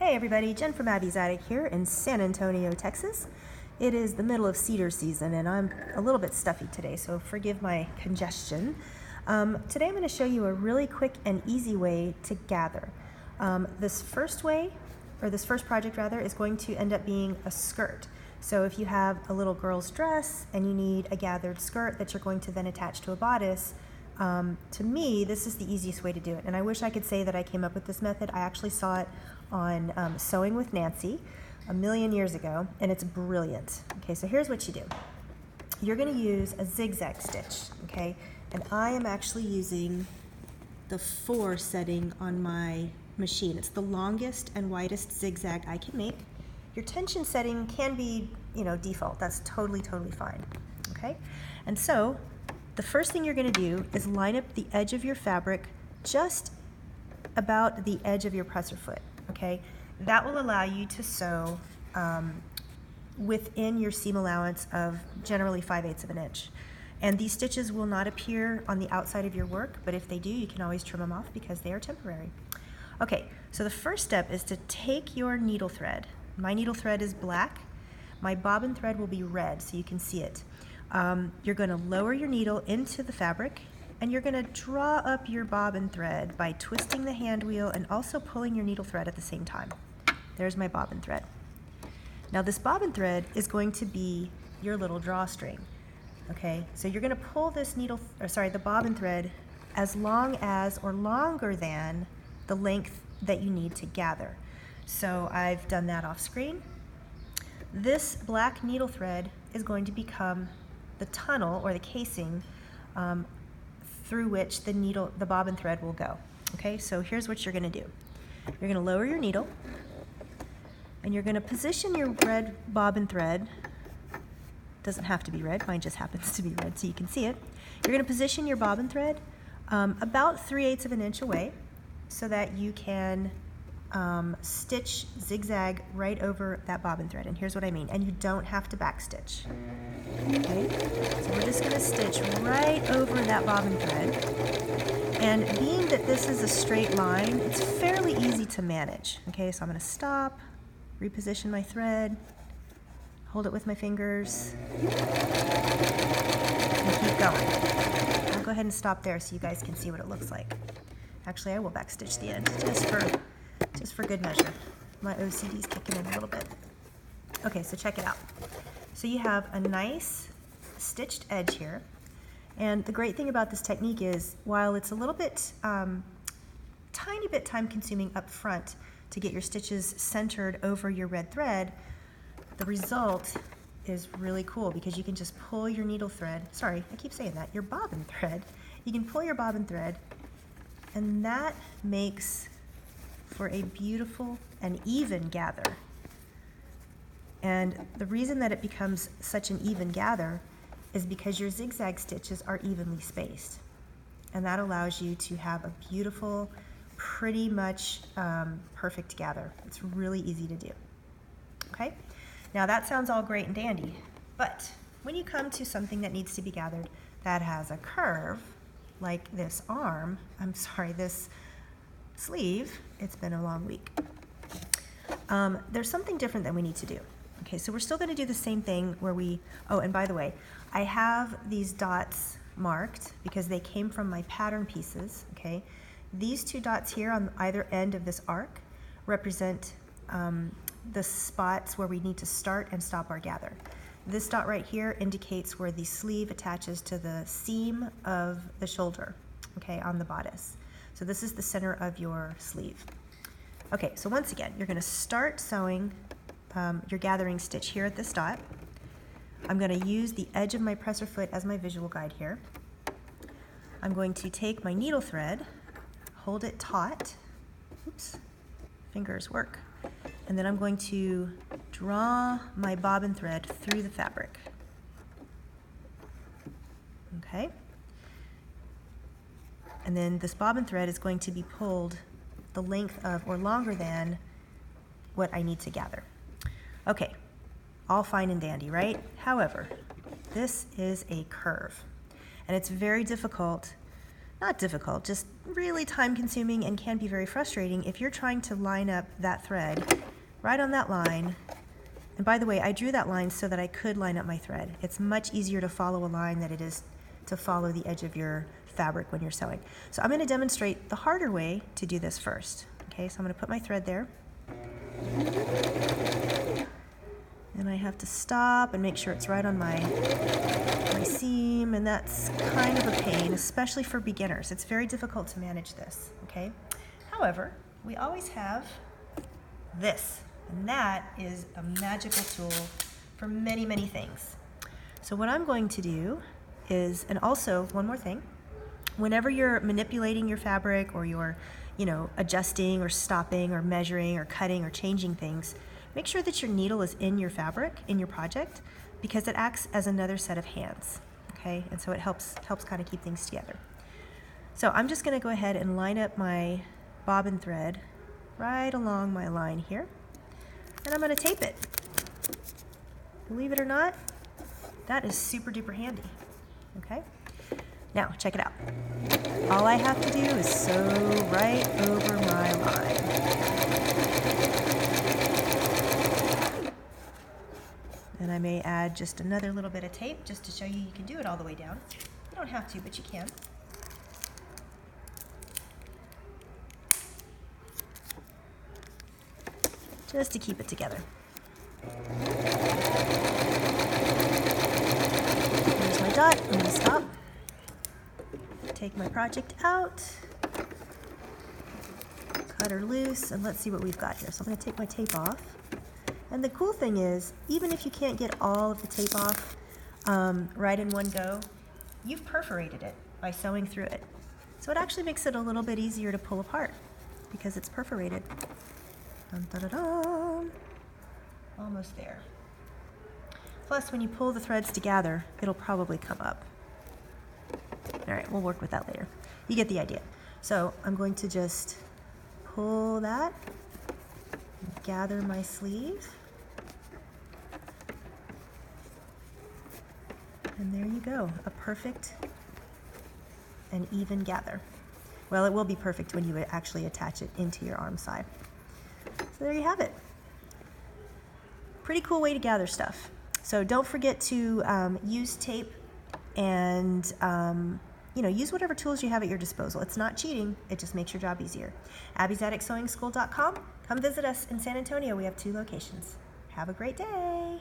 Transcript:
Hey everybody, Jen from Abby's Attic here in San Antonio, Texas. It is the middle of cedar season and I'm a little bit stuffy today, so forgive my congestion. Today I'm going to show you a really quick and easy way to gather. This first project rather, is going to end up being a skirt. So if you have a little girl's dress and you need a gathered skirt that you're going to then attach to a bodice, to me, this is the easiest way to do it. And I wish I could say that I came up with this method. I actually saw it on Sewing with Nancy a million years ago, and it's brilliant. Okay, so here's what you do. You're going to use a zigzag stitch, okay? And I am actually using the 4 setting on my machine. It's the longest and widest zigzag I can make. Your tension setting can be, default. That's totally fine, okay? And so the first thing you're going to do is line up the edge of your fabric just about the edge of your presser foot, okay? That will allow you to sew within your seam allowance of generally 5/8 of an inch. And these stitches will not appear on the outside of your work, but if they do, you can always trim them off because they are temporary. Okay, so the first step is to take your needle thread. My needle thread is black. My bobbin thread will be red, so you can see it. You're going to lower your needle into the fabric, and you're going to draw up your bobbin thread by twisting the hand wheel and also pulling your needle thread at the same time. There's my bobbin thread. Now this bobbin thread is going to be your little drawstring. Okay, so you're going to pull this the bobbin thread as long as or longer than the length that you need to gather. So I've done that off screen. This black needle thread is going to become the tunnel or the casing through which the bobbin thread will go. Okay, so here's what you're going to do. You're going to lower your needle and you're going to position your red bobbin thread. Doesn't have to be red, mine just happens to be red so you can see it. You're going to position your bobbin thread about 3/8 of an inch away so that you can stitch zigzag right over that bobbin thread. And here's what I mean. And you don't have to back stitch. Okay, so we're just going to stitch right over that bobbin thread. And being that this is a straight line, it's fairly easy to manage. Okay, so I'm going to stop, reposition my thread, hold it with my fingers, and keep going. I'll go ahead and stop there so you guys can see what it looks like. Actually, I will back stitch the end just for good measure. My OCD's kicking in a little bit. Okay, so check it out. So you have a nice stitched edge here. And the great thing about this technique is while it's a little bit, tiny bit time consuming up front to get your stitches centered over your red thread, the result is really cool because you can just pull your needle thread, sorry, I keep saying that, your bobbin thread. You can pull your bobbin thread and that makes for a beautiful and even gather. And the reason that it becomes such an even gather is because your zigzag stitches are evenly spaced. And that allows you to have a beautiful, pretty much perfect gather. It's really easy to do. Okay? Now that sounds all great and dandy, but when you come to something that needs to be gathered that has a curve, like this this sleeve, it's been a long week. There's something different that we need to do. Okay, so we're still going to do the same thing where and by the way, I have these dots marked because they came from my pattern pieces, okay? These 2 dots here on either end of this arc represent the spots where we need to start and stop our gather. This dot right here indicates where the sleeve attaches to the seam of the shoulder, okay, on the bodice. So this is the center of your sleeve. Okay, so once again, you're going to start sewing your gathering stitch here at this dot. I'm going to use the edge of my presser foot as my visual guide here. I'm going to take my needle thread, hold it taut, oops, fingers work, and then I'm going to draw my bobbin thread through the fabric. Okay. And then this bobbin thread is going to be pulled the length of or longer than what I need to gather. Okay, all fine and dandy, right? However, this is a curve, and it's very difficult not difficult, just really time consuming and can be very frustrating if you're trying to line up that thread right on that line. And by the way, I drew that line so that I could line up my thread. It's much easier to follow a line than it is to follow the edge of your fabric when you're sewing. So I'm going to demonstrate the harder way to do this first. Okay, so I'm going to put my thread there. And I have to stop and make sure it's right on my seam, and that's kind of a pain, especially for beginners. It's very difficult to manage this, okay? However, we always have this, and that is a magical tool for many, many things. So what I'm going to do is, and also one more thing, whenever you're manipulating your fabric or you're, adjusting or stopping or measuring or cutting or changing things, make sure that your needle is in your fabric, in your project, because it acts as another set of hands, okay? And so it helps kind of keep things together. So I'm just gonna go ahead and line up my bobbin thread right along my line here, and I'm gonna tape it. Believe it or not, that is super duper handy, okay? Now, check it out. All I have to do is sew right over my line. And I may add just another little bit of tape just to show you can do it all the way down. You don't have to, but you can. Just to keep it together. Here's my dot. I'm going to stop. Take my project out. Cut her loose, and let's see what we've got here. So I'm going to take my tape off. And the cool thing is, even if you can't get all of the tape off right in one go, you've perforated it by sewing through it. So it actually makes it a little bit easier to pull apart because it's perforated. Dun, dun, dun, dun. Almost there. Plus, when you pull the threads together, it'll probably come up. All right, we'll work with that later. You get the idea. So I'm going to just pull that, gather my sleeve, and there you go, a perfect and even gather. Well, it will be perfect when you actually attach it into your arm side. So there you have it. Pretty cool way to gather stuff. So don't forget to use tape and use whatever tools you have at your disposal. It's not cheating, it just makes your job easier. Abby'sAtticSewingSchool.com. Come visit us in San Antonio. We have 2 locations. Have a great day.